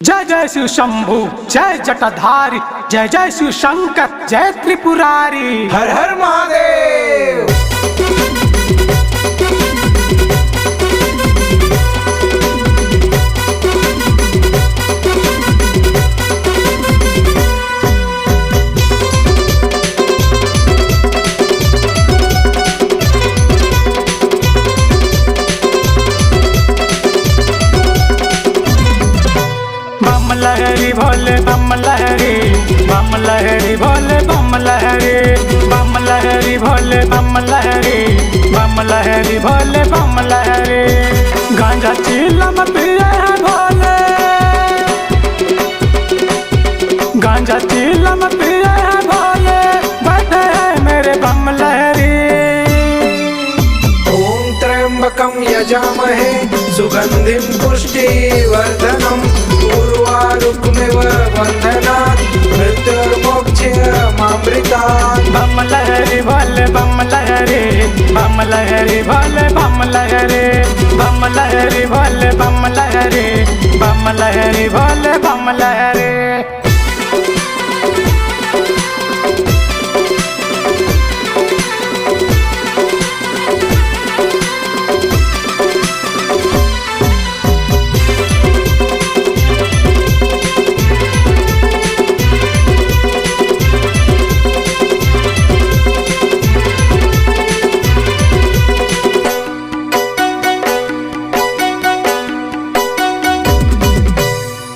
जय जय शिव शंभु, जय जटाधारी, जय जय शिव शंकर, जय त्रिपुरारी। हर हर महादेव। बम लहरी भोले बम लहरी, बम लहरी भोले बम लहरी, बम लहरी भोले बम लहरी, बम लहरी भोले बम लहरी। गांजा चीलम पिए है भोले, गांजा चीलम पिए है भोले, बैठे है मेरे बम लहरी। ओम त्र्यंबकं यजामहे सुगंधिं पुष्टिवर्धनम् उर्वारुकमिव बन्धनात् मृत्युर्मोक्षयमामृतात्। बम लहरी भोले बम लहरी, बम लहरी भोले बम लहरी, बम लहरी भोले बम लहरी, बम लहरी भोले बम लहरी।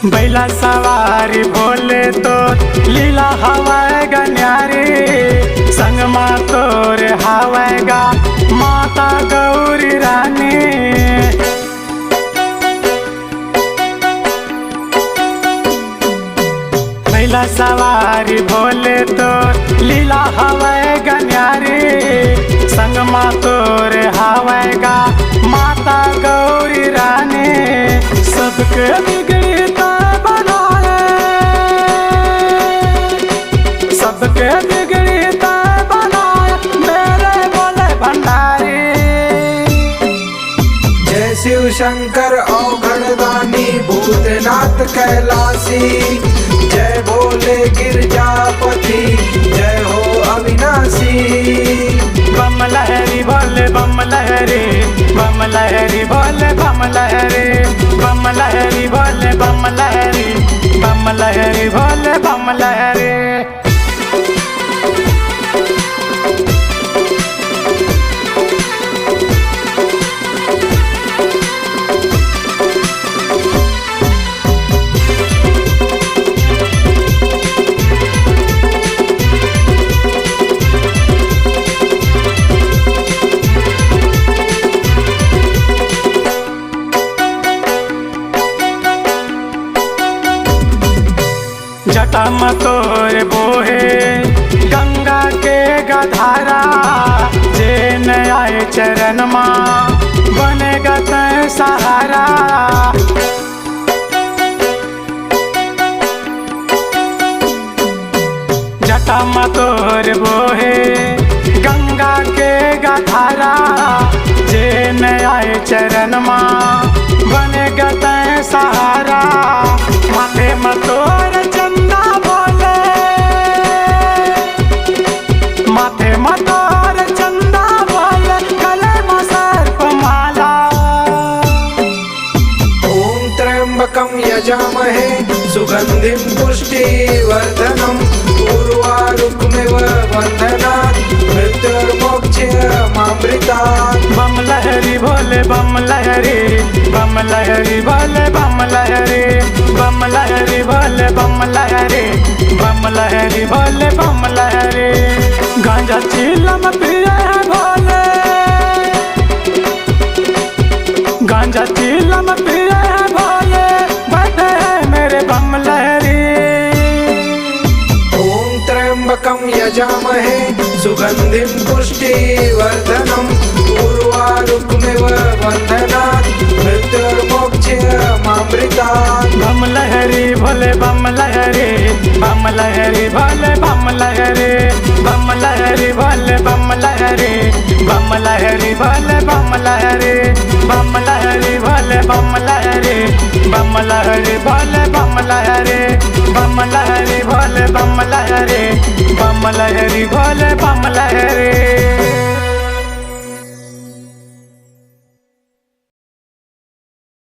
बैला सवारी भोले तो लीला हवाएगा न्यारी, संग माँ तोरे हवाएगा माता गौरी रानी। बैला सवारी भोले तो लीला हवाएगा न्यारी, संग माँ तोरे हवाएगा माता गौरी रानी। सबके बिगड़ता बनाए, सबके बिगड़ता बनाए मेरे बोले भंडारी। जय शिव शंकर औघड़दानी भूतनाथ कैलासी, जय भोले गिरजापति, जय हो अविनाशी। बम लहरी भोले बम लहरी, बम लहरी भोले बम लहरी, बम लहरी भोले बम लहरी, बम लहरी भोले बम लहरी। जटा मतोर बोहे गंगा के गधारा, जे न आए चरण माँ बनेगा तय सहारा। जटा मतोर बोहे गंगा के गधारा, जे न आए चरण माँ बनेगा तय सहारा। माथे मतोर चंदा भोले, माथे मतोर चंदा भोले, गले में सर्प माला। ओम त्र्यंबकं यजामहे सुगंधिं पुष्टिवर्धनम् उर्वारुकमिव बन्धनात् मृत्युर्मोक्षयमामृतात्। बम लहरी भोले बम लहरी, बम लहरी भोले बम लहरी, बम लहरी भोले बम लहरी, बम लहरी भोले बम लहरी। गांजा चीलम पिए है भोले, गांजा चीलम पिए है भोले, बैठे है मेरे बम लहरी। ओम त्र्यंबकं यजामहे सुगंधिं पुष्टिवर्धनम् उर्वारुकमिव बन्धनात् मृत्युर्मोक्षयमामृतात्। बम लहरी भोले बम लहरी, बम लहरी भोले बम लहरी, बम लहरी भोले बम लहरी, बम लहरी भोले बम लहरी, बम लहरी भोले बम लहरी भोले बम लहरी भोले बम लहरी बम लहरी भोले बम